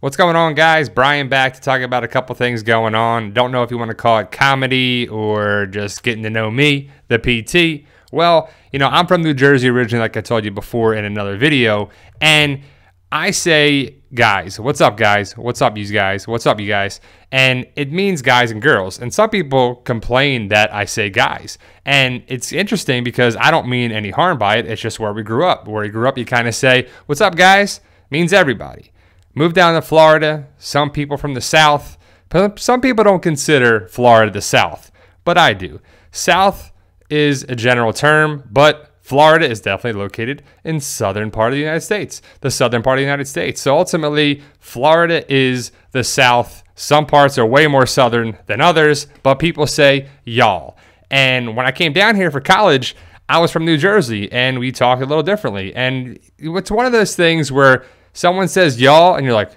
What's going on, guys? Brian back to talk about a couple things going on. Don't know if you want to call it comedy or just getting to know me, the PT. Well, I'm from New Jersey originally, like I told you before in another video. And I say, guys, what's up, guys? What's up, you guys? What's up, you guys? And it means guys and girls. And some people complain that I say guys. And it's interesting because I don't mean any harm by it. It's just where we grew up. Where we grew up, you kind of say, what's up, guys? Means everybody. Moved down to Florida, some people from the South. Some people don't consider Florida the South, but I do. South is a general term, but Florida is definitely located in southern part of the United States, the southern part of the United States. So ultimately, Florida is the South. Some parts are way more southern than others, but people say y'all. And when I came down here for college, I was from New Jersey, and we talk a little differently. And it's one of those things where someone says y'all, and you're like,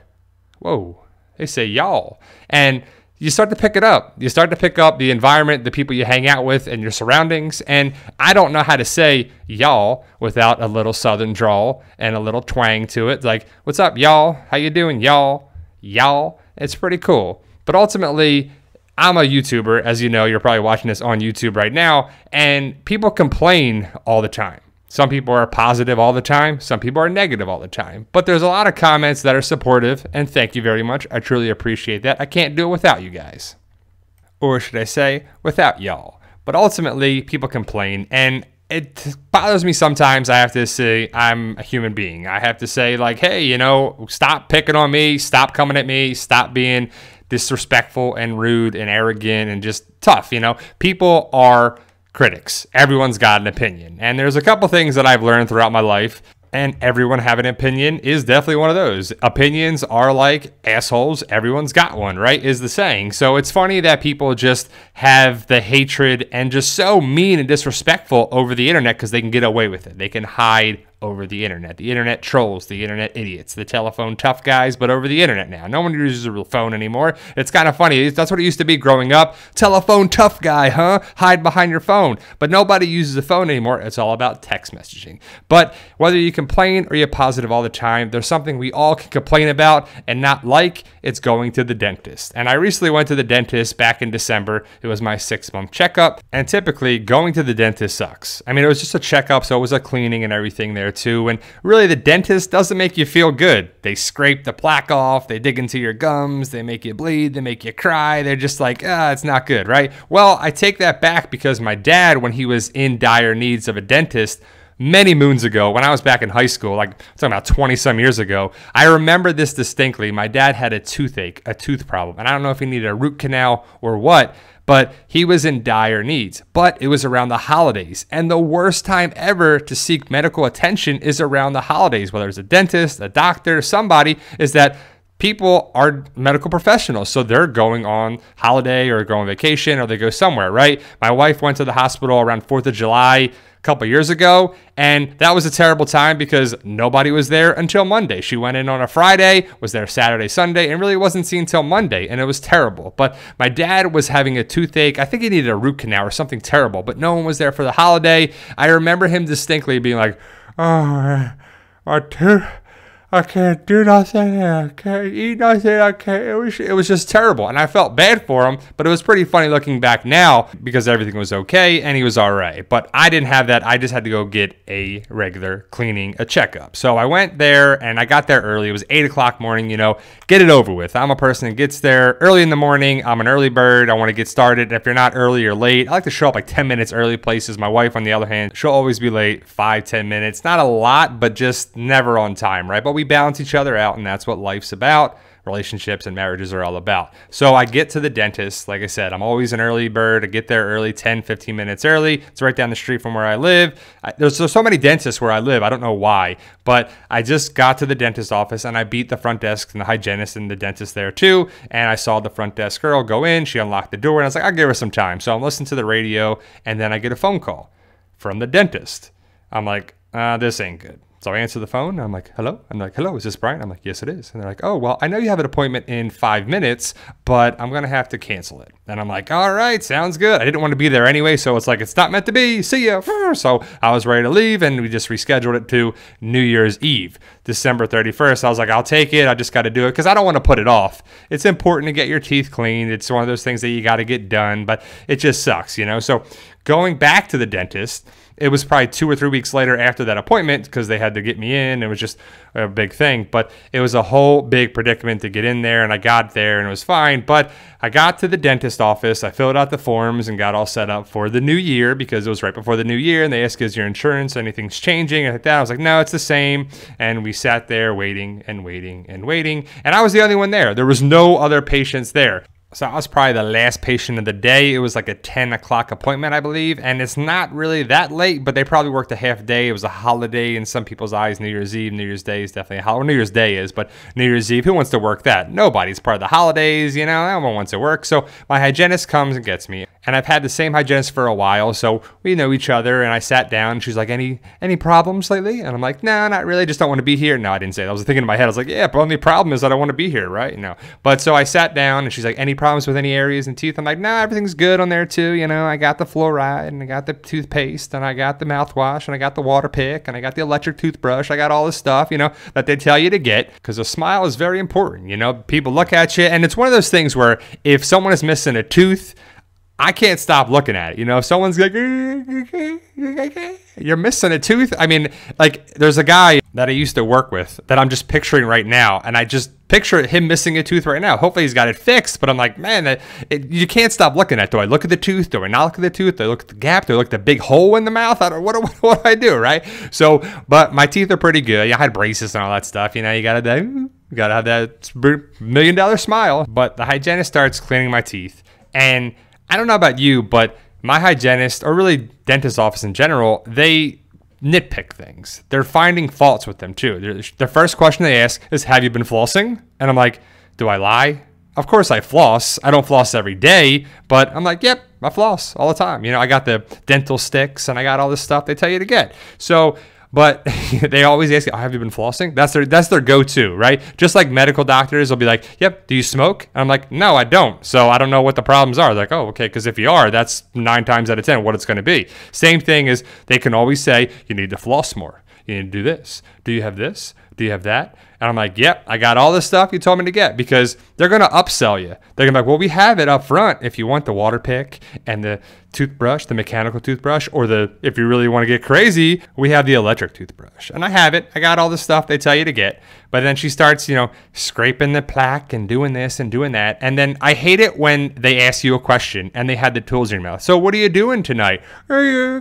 whoa, they say y'all. And you start to pick it up. You start to pick up the environment, the people you hang out with, and your surroundings. And I don't know how to say y'all without a little southern drawl and a little twang to it. Like, what's up, y'all? How you doing, y'all? Y'all. It's pretty cool. But ultimately, I'm a YouTuber. As you know, you're probably watching this on YouTube right now. And people complain all the time. Some people are positive all the time. Some people are negative all the time. But there's a lot of comments that are supportive, and thank you very much. I truly appreciate that. I can't do it without you guys. Or should I say, without y'all. But ultimately, people complain, and it bothers me sometimes. I have to say I'm a human being. I have to say, like, hey, stop picking on me. Stop coming at me. Stop being disrespectful and rude and arrogant and just tough. People are critics. Everyone's got an opinion. And there's a couple things that I've learned throughout my life, and everyone have an opinion is definitely one of those. Opinions are like assholes. Everyone's got one, right? Is the saying. So it's funny that people just have the hatred and just so mean and disrespectful over the internet because they can get away with it. They can hide over the internet. The internet trolls, the internet idiots, the telephone tough guys, but over the internet now. No one uses a real phone anymore. It's kind of funny. That's what it used to be growing up. Telephone tough guy, huh? Hide behind your phone. But nobody uses a phone anymore. It's all about text messaging. But whether you complain or you're positive all the time, there's something we all can complain about and not like. It's going to the dentist. And I recently went to the dentist back in December. It was my 6-month checkup. And typically, going to the dentist sucks. I mean, it was just a checkup, so it was a cleaning and everything there too. And really, the dentist doesn't make you feel good. They scrape the plaque off, they dig into your gums, they make you bleed, they make you cry. They're just like, it's not good, right? Well, I take that back because my dad, when he was in dire needs of a dentist many moons ago, when I was back in high school, like I'm talking about 20 some years ago, I remember this distinctly. My dad had a toothache, a tooth problem, and I don't know if he needed a root canal or what, but he was in dire needs. But it was around the holidays, and the worst time ever to seek medical attention is around the holidays, whether it's a dentist, a doctor, somebody, is that people are medical professionals, so they're going on holiday or go on vacation or they go somewhere, right? My wife went to the hospital around 4th of July a couple years ago, and that was a terrible time because nobody was there until Monday. She went in on a Friday, was there Saturday, Sunday, and really wasn't seen until Monday, and it was terrible. But my dad was having a toothache. I think he needed a root canal or something terrible, but no one was there for the holiday. I remember him distinctly being like, oh, my tooth, I can't do nothing, I can't eat nothing, I can't. It was just terrible, and I felt bad for him, but it was pretty funny looking back now because everything was okay, and he was all right. But I didn't have that. I just had to go get a regular cleaning, a checkup. So I went there, and I got there early. It was 8 o'clock morning, get it over with. I'm a person that gets there early in the morning. I'm an early bird. I want to get started. If you're not early or late, I like to show up like 10 minutes early places. My wife, on the other hand, she'll always be late 5-10 minutes. Not a lot, but just never on time, right? But we balance each other out, and that's what life's about. Relationships and marriages are all about. So I get to the dentist. Like I said, I'm always an early bird. I get there early, 10-15 minutes early. It's right down the street from where I live. There's so many dentists where I live. I don't know why, but I just got to the dentist office and I beat the front desk and the hygienist and the dentist there too. And I saw the front desk girl go in. She unlocked the door, and I was like, I'll give her some time. So I'm listening to the radio, and then I get a phone call from the dentist. I'm like, this ain't good. So I answer the phone. I'm like, hello? I'm like, hello, is this Brian? I'm like, yes, it is. And they're like, oh, well, I know you have an appointment in 5 minutes, but I'm going to have to cancel it. And I'm like, all right, sounds good. I didn't want to be there anyway, so it's like, it's not meant to be. See ya. So I was ready to leave, and we just rescheduled it to New Year's Eve, December 31st. I was like, I'll take it. I just got to do it because I don't want to put it off. It's important to get your teeth cleaned. It's one of those things that you got to get done, but it just sucks, you know? So going back to the dentist, it was probably 2 or 3 weeks later after that appointment because they had to get me in. It was just a big thing, but it was a whole big predicament to get in there, and I got there and it was fine. But I got to the dentist office, I filled out the forms and got all set up for the new year because it was right before the new year, and they asked, is your insurance, anything's changing and like that. I was like, no, it's the same. And we sat there waiting and waiting and waiting, and I was the only one there. There was no other patients there. So I was probably the last patient of the day. It was like a 10 o'clock appointment, I believe. And it's not really that late, but they probably worked a half day. It was a holiday in some people's eyes. New Year's Eve, New Year's Day is definitely a holiday. New Year's Day is, but New Year's Eve, who wants to work that? Nobody. It's part of the holidays, you know, no one wants to work. So my hygienist comes and gets me. And I've had the same hygienist for a while, so we know each other. And I sat down, and she's like, any problems lately? And I'm like, no, not really. Just don't want to be here. No, I didn't say that. I was thinking in my head, I was like, yeah, but only problem is that I want to be here, right? No. But so I sat down, and she's like, any problems with any areas and teeth? I'm like, no, everything's good on there too. You know, I got the fluoride, and I got the toothpaste, and I got the mouthwash, and I got the water pick, and I got the electric toothbrush. I got all this stuff, you know, that they tell you to get, because a smile is very important. You know, people look at you, and it's one of those things where if someone is missing a tooth, I can't stop looking at it. You know, if someone's like, you're missing a tooth. I mean, like, there's a guy that I used to work with that I'm just picturing right now, and I just picture him missing a tooth right now. Hopefully he's got it fixed, but I'm like, man, you can't stop looking at it. Do I look at the tooth? Do I not look at the tooth? Do I look at the gap? Do I look at the big hole in the mouth? What do I do, right? So, but my teeth are pretty good. Yeah, I had braces and all that stuff. You know, you gotta have that $1 million smile. But the hygienist starts cleaning my teeth, and I don't know about you, but my hygienist, or really dentist office in general, they nitpick things. They're finding faults with them too. The first question they ask is, have you been flossing? And I'm like, do I lie? Of course I floss. I don't floss every day, but I'm like, yep, I floss all the time. You know, I got the dental sticks and I got all this stuff they tell you to get. So, but they always ask, oh, have you been flossing? That's their go-to, right? Just like medical doctors will be like, yep, do you smoke? And I'm like, no, I don't. So I don't know what the problems are. They're like, oh, okay, because if you are, that's 9 times out of 10 what it's going to be. Same thing is they can always say, you need to floss more. You need to do this. Do you have this? Do you have that? And I'm like, yep, I got all the stuff you told me to get, because they're going to upsell you. They're going to be like, well, we have it up front if you want the water pick and the toothbrush, the mechanical toothbrush, or if you really want to get crazy, we have the electric toothbrush. And I have it. I got all the stuff they tell you to get. But then she starts, you know, scraping the plaque and doing this and doing that. And then I hate it when they ask you a question and they had the tools in your mouth. So what are you doing tonight? And you're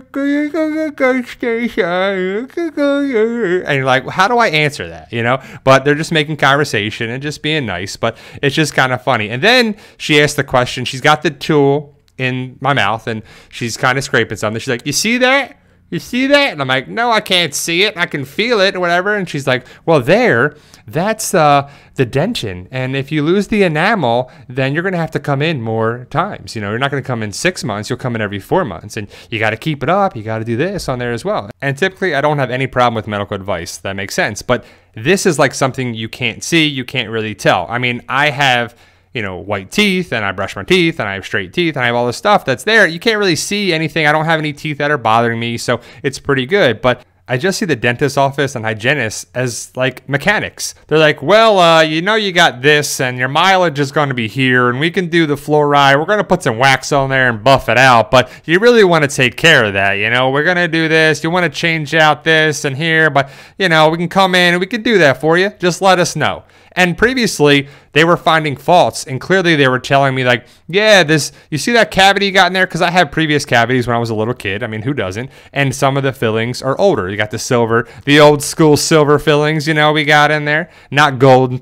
like, how do I answer that? You know, but they're just making conversation and just being nice. But it's just kind of funny. And then she asked the question. She's got the tool in my mouth and she's kind of scraping something. She's like, you see that? You see that? And I'm like, no, I can't see it. I can feel it or whatever. And she's like, well, that's the dentin. And if you lose the enamel, then you're going to have to come in more times. You know, you're not going to come in 6 months. You'll come in every 4 months. And you got to keep it up. You got to do this on there as well. And typically, I don't have any problem with medical advice. That makes sense. But this is like something you can't see. You can't really tell. I mean, I have, you know, white teeth, and I brush my teeth, and I have straight teeth, and I have all this stuff that's there. You can't really see anything. I don't have any teeth that are bothering me, so it's pretty good. But I just see the dentist office and hygienists as like mechanics. They're like, well, you know, you got this, and your mileage is going to be here, and we can do the fluoride. We're going to put some wax on there and buff it out, but you really want to take care of that. You know, we're going to do this. You want to change out this and here, but, you know, we can come in and we can do that for you. Just let us know. And previously, they were finding faults, and clearly they were telling me like, yeah, you see that cavity you got in there? Because I had previous cavities when I was a little kid. I mean, who doesn't? And some of the fillings are older. You got the old school silver fillings, you know, we got in there. Not gold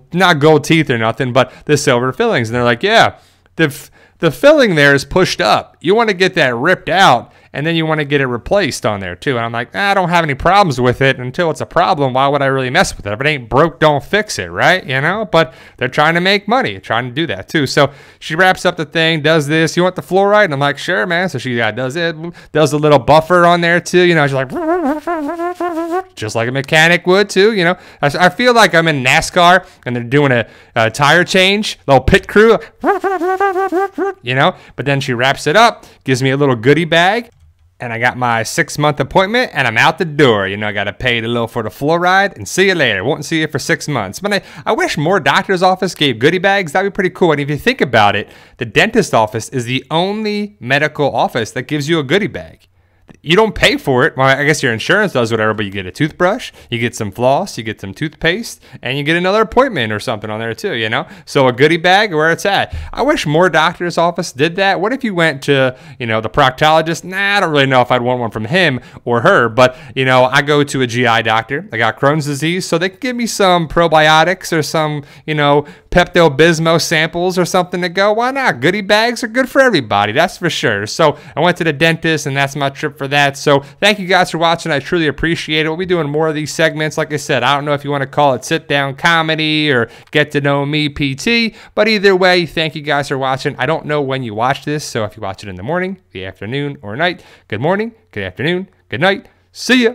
teeth or nothing, but the silver fillings. And they're like, yeah, the filling there is pushed up. You want to get that ripped out, and then you want to get it replaced on there too. And I'm like, I don't have any problems with it. Until it's a problem, why would I really mess with it? If it ain't broke, don't fix it, right? You know, but they're trying to make money, trying to do that too. So she wraps up the thing, does this. You want the fluoride? And I'm like, sure, man. So she does it, does a little buffer on there too. You know, she's like, just like a mechanic would too. You know, I feel like I'm in NASCAR and they're doing a tire change, little pit crew, you know. But then she wraps it up, gives me a little goodie bag, and I got my 6-month appointment, and I'm out the door. You know, I got to pay a little for the fluoride, and see you later. Won't see you for 6 months. But I wish more doctor's office gave goodie bags. That'd be pretty cool. And if you think about it, the dentist office is the only medical office that gives you a goodie bag. You don't pay for it. Well, I guess your insurance does whatever, but you get a toothbrush, you get some floss, you get some toothpaste, and you get another appointment or something on there too, you know? So a goodie bag where it's at. I wish more doctor's office did that. What if you went to, you know, the proctologist? Nah, I don't really know if I'd want one from him or her, but, you know, I go to a GI doctor. I got Crohn's disease, so they can give me some probiotics or some, you know, Pepto-Bismol samples or something to go. Why not? Goodie bags are good for everybody, that's for sure. So I went to the dentist, and that's my trip for that. So thank you guys for watching. I truly appreciate it. We'll be doing more of these segments. Like I said, I don't know if you want to call it sit down comedy or get to know me PT, but either way, thank you guys for watching. I don't know when you watch this, so if you watch it in the morning, the afternoon, or night, good morning, good afternoon, good night. See ya.